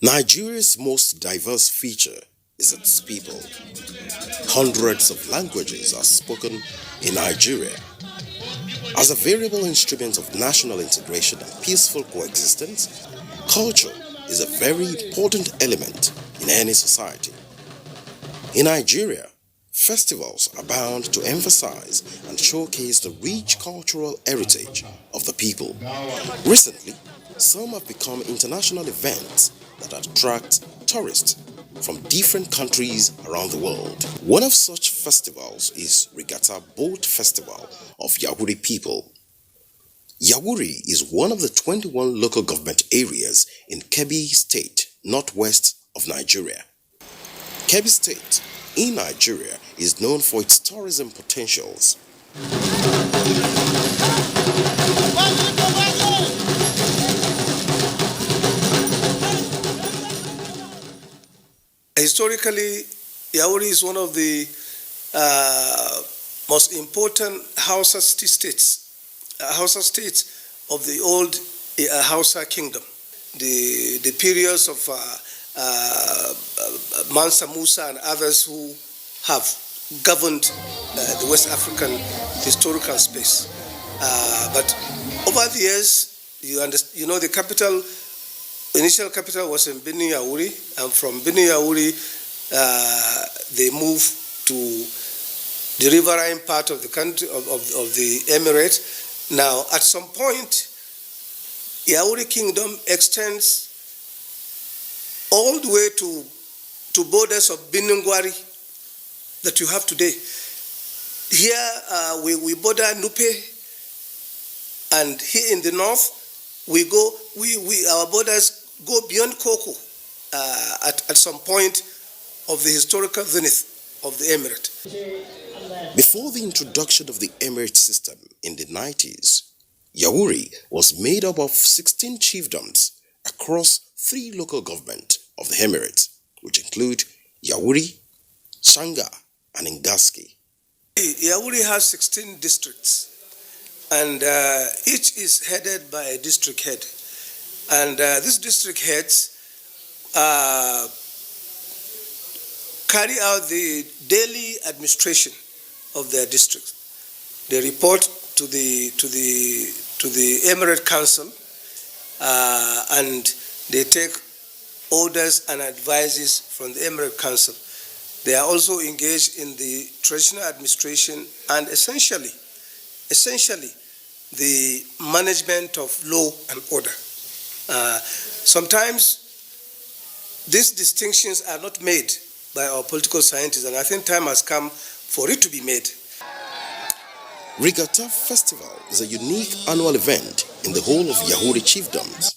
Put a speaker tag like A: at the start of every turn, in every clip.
A: Nigeria's most diverse feature is its people. Hundreds of languages are spoken in Nigeria. As a variable instrument of national integration and peaceful coexistence, culture is a very important element in any society. In Nigeria, festivals are bound to emphasize and showcase the rich cultural heritage of the people. Recently, some have become international events that attract tourists from different countries around the world. One of such festivals is Regatta Boat Festival of Yawuri people. Yawuri is one of the 21 local government areas in Kebbi State, northwest of Nigeria. Kebbi State in Nigeria is known for its tourism potentials.
B: Historically, Yawuri is one of the most important Hausa states of the old Hausa kingdom. The periods of Mansa Musa and others who have governed the West African historical space. But over the years, you know, the initial capital was in Bini Yawuri, and from Bini Yawuri, they moved to the riverine part of the country, of the emirate. Now, at some point, Yawuri kingdom extends all the way to borders of Binungwari that you have today. Here, we border Nupe, and here in the north, our borders go beyond Koko at some point of the historical zenith of the emirate.
A: Before the introduction of the emirate system in the 90s, Yawuri was made up of 16 chiefdoms across 3 local governments of the emirate, which include Yawuri, Shanga, and Ngaski.
B: Yawuri has 16 districts, and each is headed by a district head. And these district heads carry out the daily administration of their districts. They report to the Emirate Council, and they take orders and advices from the Emirate Council. They are also engaged in the traditional administration and essentially the management of law and order. Sometimes these distinctions are not made by our political scientists, and I think time has come for it to be made.
A: Regatta Festival is a unique annual event in the whole of Yawuri chiefdoms.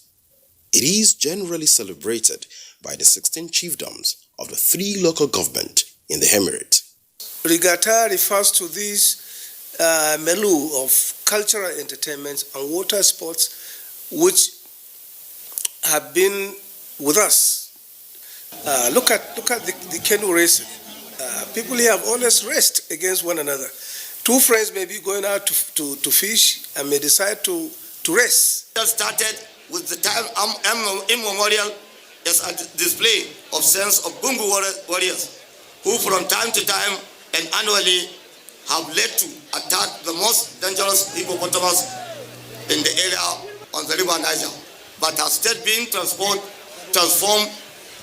A: It is generally celebrated by the 16 chiefdoms of the 3 local governments in the emirate.
B: Regatta refers to this milieu of cultural entertainments and water sports which have been with us. Look at the canoe racing. People here have always raced against one another. 2 friends may be going out to fish and may decide to race.
C: It started with the time immemorial as a display of sense of Bungu warriors who from time to time and annually have led to attack the most dangerous hippopotamus in the area on the river Niger, but has still been transformed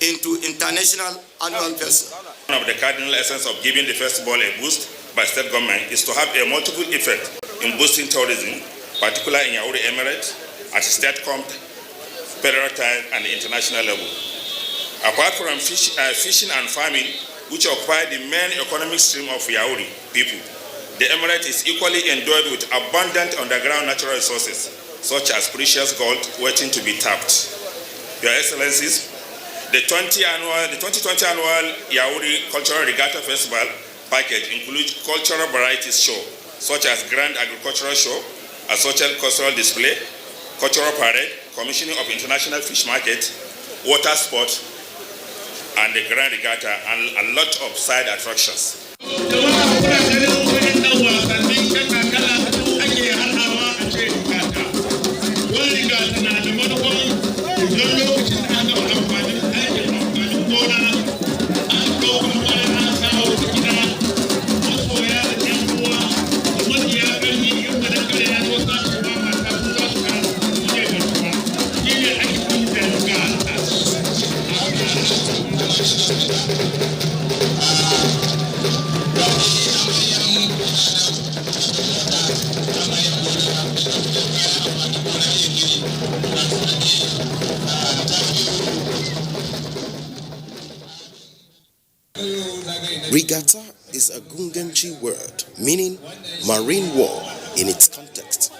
C: into international annual festival.
D: One of the cardinal essence of giving the festival a boost by state government is to have a multiple effect in boosting tourism, particularly in Yawuri Emirate, at state, federal time, and international level. Apart from fishing and farming, which occupy the main economic stream of Yawuri people, the Emirate is equally endowed with abundant underground natural resources, such as precious gold waiting to be tapped. Your Excellencies, the 2020 annual Yawuri Cultural Regatta Festival package includes cultural varieties show, such as Grand Agricultural Show, a social cultural display, cultural parade, commissioning of international fish market, water sport, and the Grand Regatta, and a lot of side attractions.
A: Regatta is a Gunganji word meaning marine war in its context.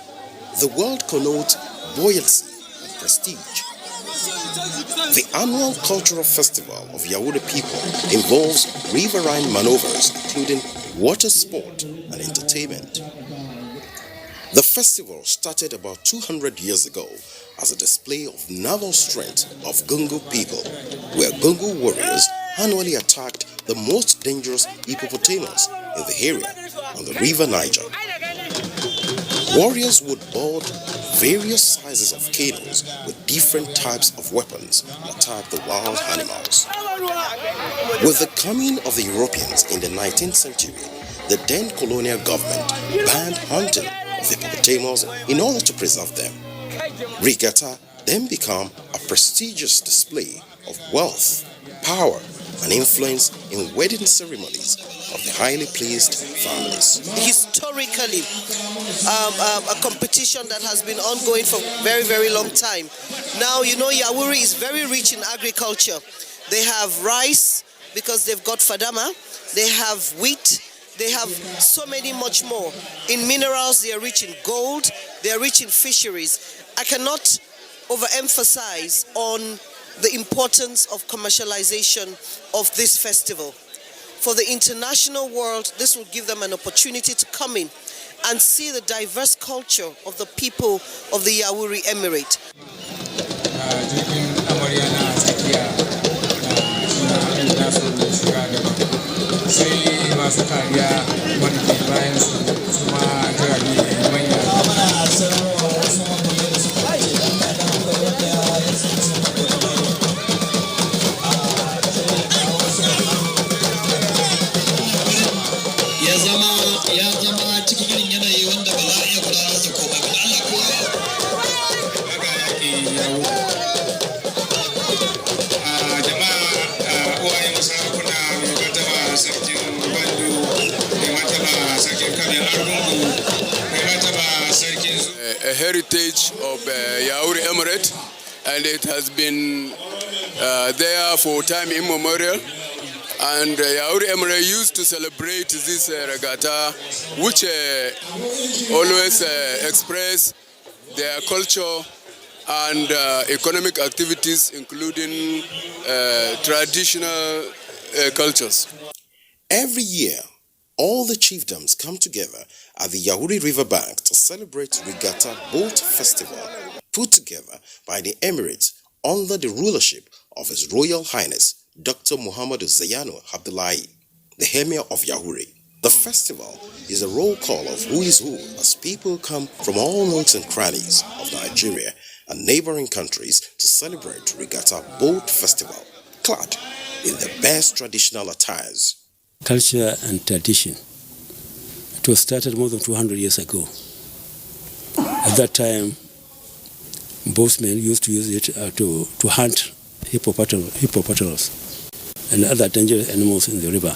A: The word connotes buoyancy and prestige. The annual cultural festival of Yauri people involves riverine maneuvers including water sport and entertainment. The festival started about 200 years ago as a display of naval strength of Gungu people, where Gungu warriors annually attacked the most dangerous hippopotamus in the area on the river Niger. Warriors would board various sizes of canoes with different types of weapons and attack the wild animals. With the coming of the Europeans in the 19th century, the then colonial government banned hunting of hippopotamus in order to preserve them. Regatta then became a prestigious display of wealth, power, and influence in wedding ceremonies of the highly pleased families.
E: Historically, a competition that has been ongoing for a very, very long time. Now, you know, Yauri is very rich in agriculture. They have rice because they've got fadama. They have wheat. They have so many much more. In minerals, they are rich in gold. They are rich in fisheries. I cannot overemphasize on the importance of commercialization of this festival. For the international world, this will give them an opportunity to come in and see the diverse culture of the people of the Yauri Emirate.
F: A heritage of Yauri Emirate, and it has been there for time immemorial. And Yauri Emirate used to celebrate this regatta, which always express their culture and economic activities, including traditional cultures.
A: Every year, all the chiefdoms come together at the Yauri riverbank to celebrate Regatta Boat Festival, put together by the Emirates under the rulership of His Royal Highness Dr. Muhammadu Zayano Abdullahi, the Emir of Yauri. The festival is a roll call of who is who as people come from all nooks and crannies of Nigeria and neighboring countries to celebrate Regatta Boat Festival, clad in the best traditional attires.
G: Culture and tradition. It was started more than 200 years ago. At that time, boatmen used to use it to hunt hippopotamus and other dangerous animals in the river.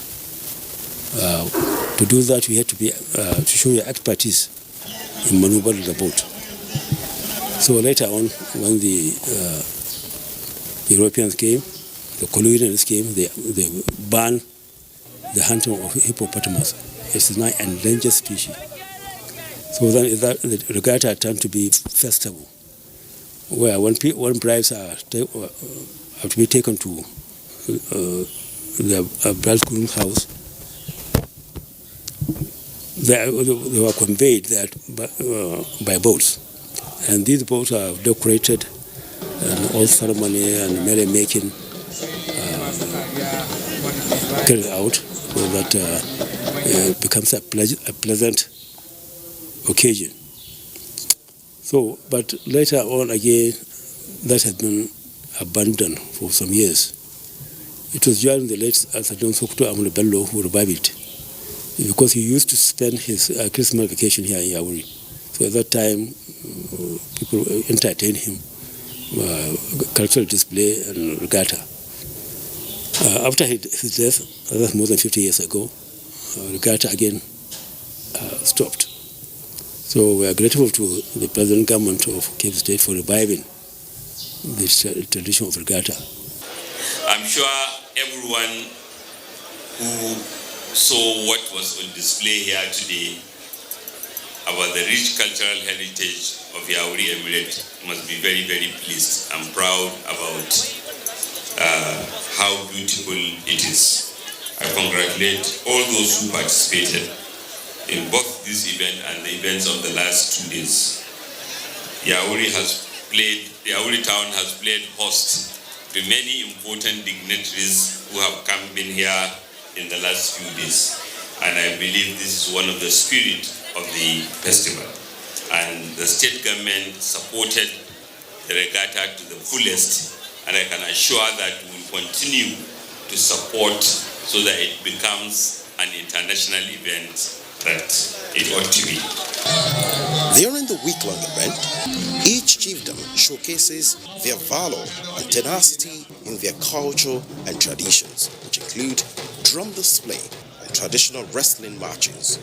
G: To do that, you had to show your expertise in maneuvering the boat. So later on, when the Europeans came, the colonialists came, they banned the hunting of hippopotamus. It's an endangered species. So then the regatta turned to be festival, where when brides are to be taken to the bridegroom's house, they were conveyed there by boats. And these boats are decorated, and all ceremony and merrymaking carried out, so that it becomes a pleasant occasion. So, but later on again, that had been abandoned for some years. It was during the late Sadon Sokoto Amule Bello who revived it, because he used to spend his Christmas vacation here in Yauri. So at that time, people entertained him, cultural display and regatta. After his death, that's more than 50 years ago, regatta again stopped. So we are grateful to the present government of Cape State for reviving the tradition of regatta.
H: I'm sure everyone who saw what was on display here today about the rich cultural heritage of Yauri Emirate must be very, very pleased and proud about how beautiful it is. I congratulate all those who participated in both this event and the events of the last 2 days. Yauri town has played host to many important dignitaries who have been here in the last few days. And I believe this is one of the spirit of the festival. And the state government supported the regatta to the fullest. And I can assure that we will continue to support so that it becomes an international event that it ought to be.
A: During the week-long event, each chiefdom showcases their valor and tenacity in their culture and traditions, which include drum display and traditional wrestling matches.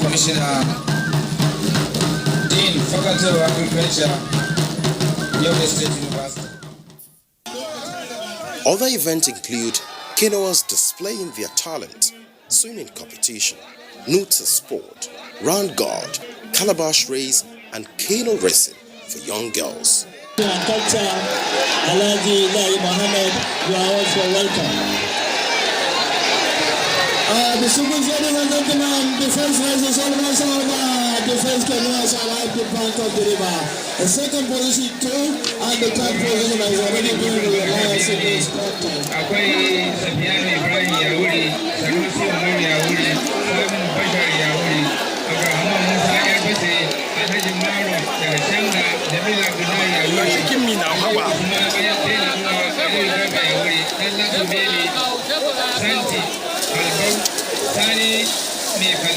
I: Commissioner, Dean, Faculty of Agriculture, Yobe State University.
A: Other events include canoers displaying their talent, swimming competition, notes sport, round guard, calabash race, and canoe racing for young girls.
J: Culture, Alhaji Lai Mohammed, you are also welcome. Distinguished ladies and gentlemen, defense races almost over. Defense canoers are at the bank of the river. The second position 2 and the third position has already been realized in this contest.
I: Akwai Sabiyani Ibrahim Yahudi, Sanusi Umar Yahudi, Salim Bashar Yahudi, Abraham Musa Yabase, Alhaji Maro, Shanga, Jamila Guna Yahudi, kuma Ayat Tela Aliyu Gaba Yahudi, Lalla Subeli, Santi, Albau, Sani, Meka.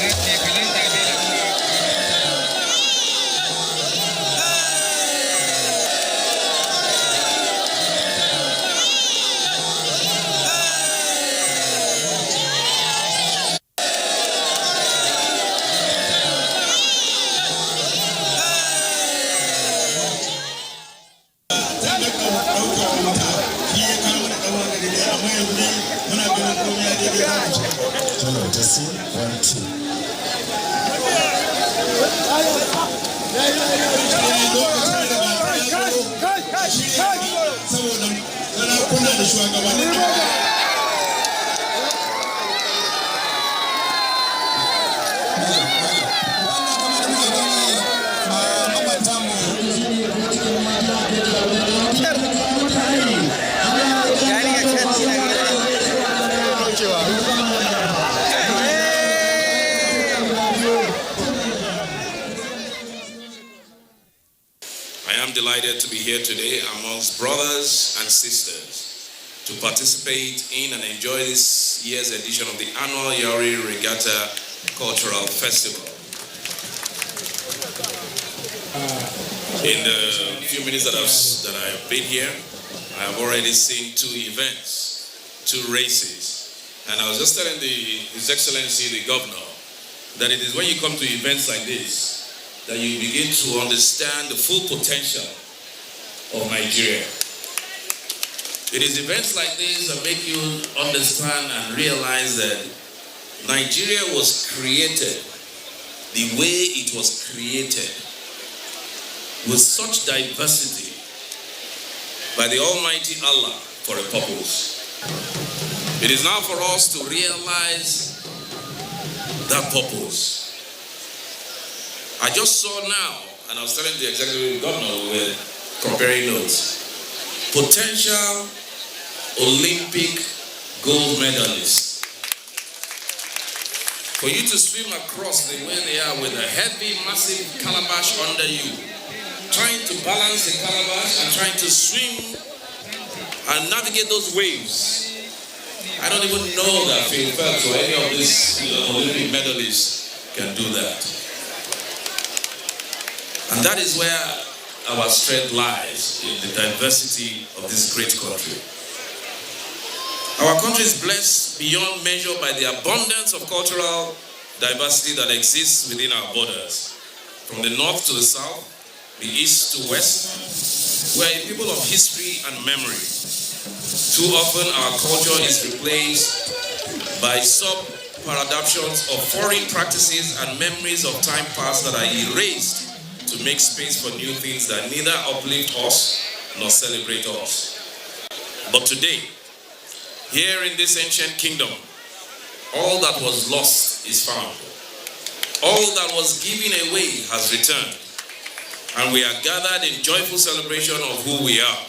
K: Delighted to be here today amongst brothers and sisters to participate in and enjoy this year's edition of the annual Yauri Regatta Cultural Festival. In the few minutes that I've been here, I have already seen 2 events, 2 races, and I was just telling His Excellency the Governor that it is when you come to events like this that you begin to understand the full potential of Nigeria. It is events like this that make you understand and realize that Nigeria was created the way it was created, with such diversity by the Almighty Allah for a purpose. It is now for us to realize that purpose. I just saw now, and I was telling the executive governor, we were comparing notes, potential Olympic gold medalists. For you to swim across the way they are with a heavy, massive calabash under you, trying to balance the calabash and trying to swim and navigate those waves. I don't even know that Phil Phelps or any of these Olympic medalists can do that. And that is where our strength lies, in the diversity of this great country. Our country is blessed beyond measure by the abundance of cultural diversity that exists within our borders. From the north to the south, the east to west, we are a people of history and memory. Too often our culture is replaced by sub-paradoptions of foreign practices and memories of time past that are erased to make space for new things that neither uplift us nor celebrate us. But today, here in this ancient kingdom, all that was lost is found. All that was given away has returned. And we are gathered in joyful celebration of who we are.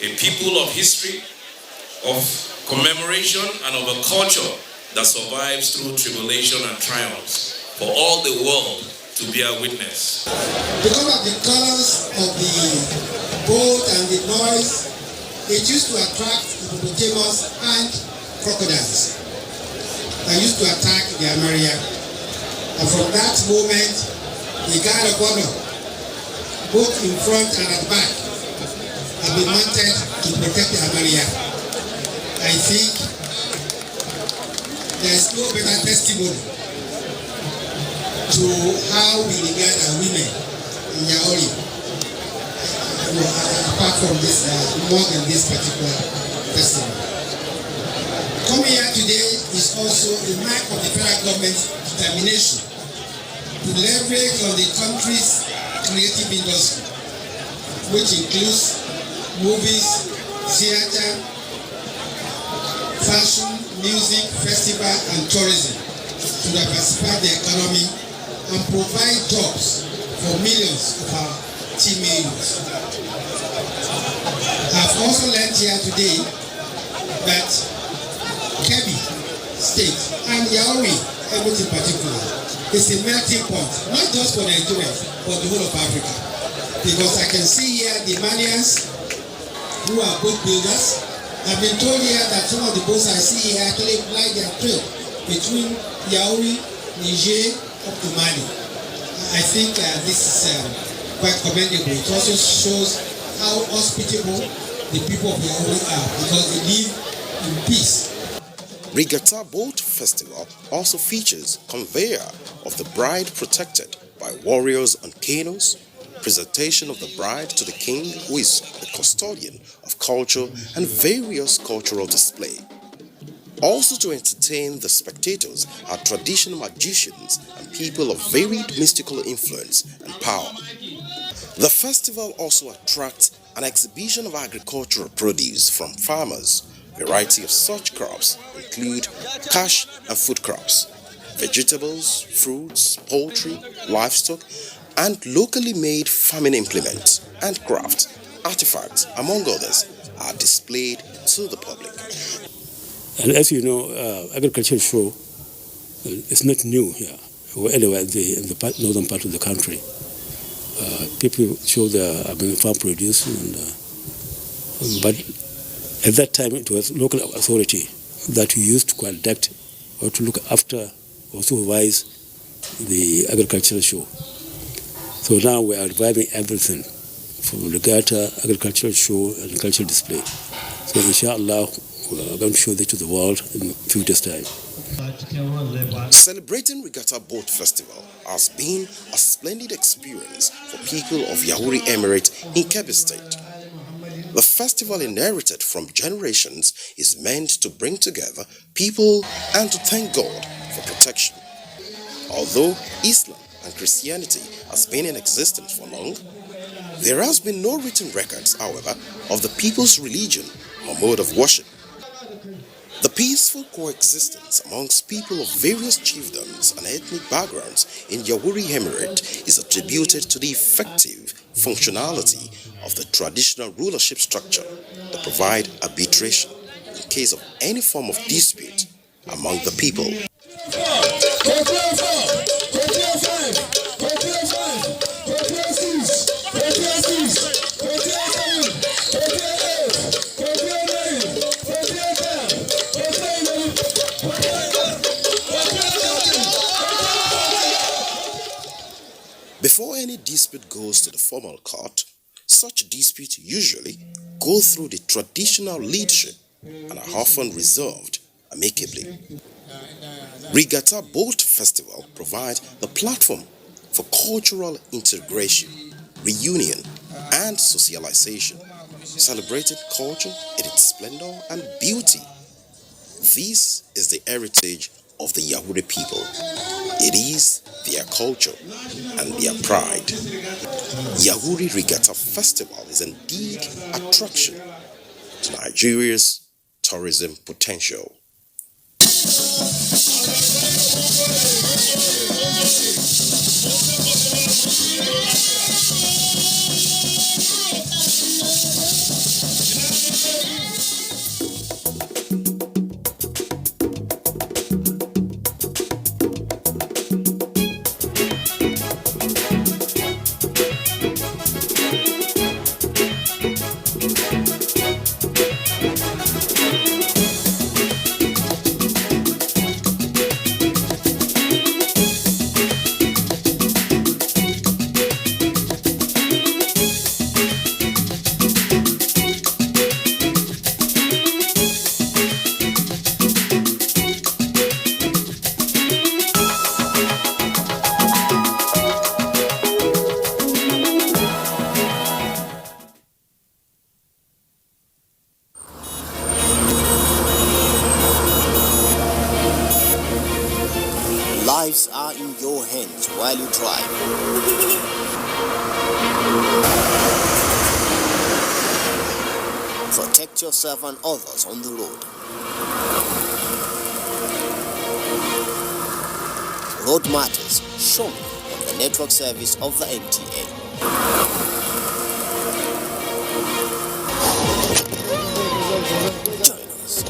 K: A people of history, of commemoration, and of a culture that survives through tribulation and triumphs for all the world to bear witness.
J: Because of the colors of the boat and the noise, it used to attract hippopotamus and crocodiles that used to attack the Amaria. And from that moment, the guard of honor, both in front and at back, have been mounted to protect the Amaria. I think there is no better testimony to how we regard our women in Yauri, apart from this, more than this particular festival. Coming here today is also a mark of the federal government's determination to leverage on the country's creative industry, which includes movies, theater, fashion, music, festival, and tourism to diversify the economy and provide jobs for millions of our teenagers. I've also learned here today that Kebbi State and Yauri, in particular, is a melting pot, not just for Nigerians, but the whole of Africa. Because I can see here the Malians, who are boat builders. I've been told here that some of the boats I see here actually ply their trade between Yauri Niger up to Mali. I think this is quite commendable. It also shows how hospitable the people of Yaoundé are because they live in peace.
A: Regatta Boat Festival also features conveyor of the bride protected by warriors on canoes, presentation of the bride to the king, who is the custodian of culture, and various cultural display. Also to entertain the spectators are traditional magicians and people of varied mystical influence and power. The festival also attracts an exhibition of agricultural produce from farmers. Variety of such crops include cash and food crops, vegetables, fruits, poultry, livestock, and locally made farming implements and craft artifacts, among others, are displayed to the public.
G: And as you know, agricultural show is not new here or anywhere in the northern part of the country. People show their farm produce, but at that time it was local authority that we used to conduct or to look after or supervise the agricultural show. So now we are reviving everything from regatta, agricultural show, and agricultural display. So inshallah, we are going to show this to the world in a few days' time.
A: Celebrating Regatta Boat Festival has been a splendid experience for people of Yaoundé Emirate in Kebbi State. The festival, inherited from generations, is meant to bring together people and to thank God for protection. Although Islam and Christianity has been in existence for long, there has been no written records, however, of the people's religion or mode of worship. The peaceful coexistence amongst people of various chiefdoms and ethnic backgrounds in Yaoundé Emirate is attributed to the effective functionality of the traditional rulership structure that provide arbitration in case of any form of dispute among the people. Before any dispute goes to the formal court, such disputes usually go through the traditional leadership and are often resolved amicably. Regatta Boat Festival provides the platform for cultural integration, reunion, and socialization, celebrating culture in its splendor and beauty. This is the heritage of the Yaoundé people. It is their culture and their pride. Yaoundé Regatta Festival is indeed attraction to Nigeria's tourism potential.
L: Lives are in your hands while you drive. Protect yourself and others on the road. Road Matters, shown on the network service of the NTA. Join us.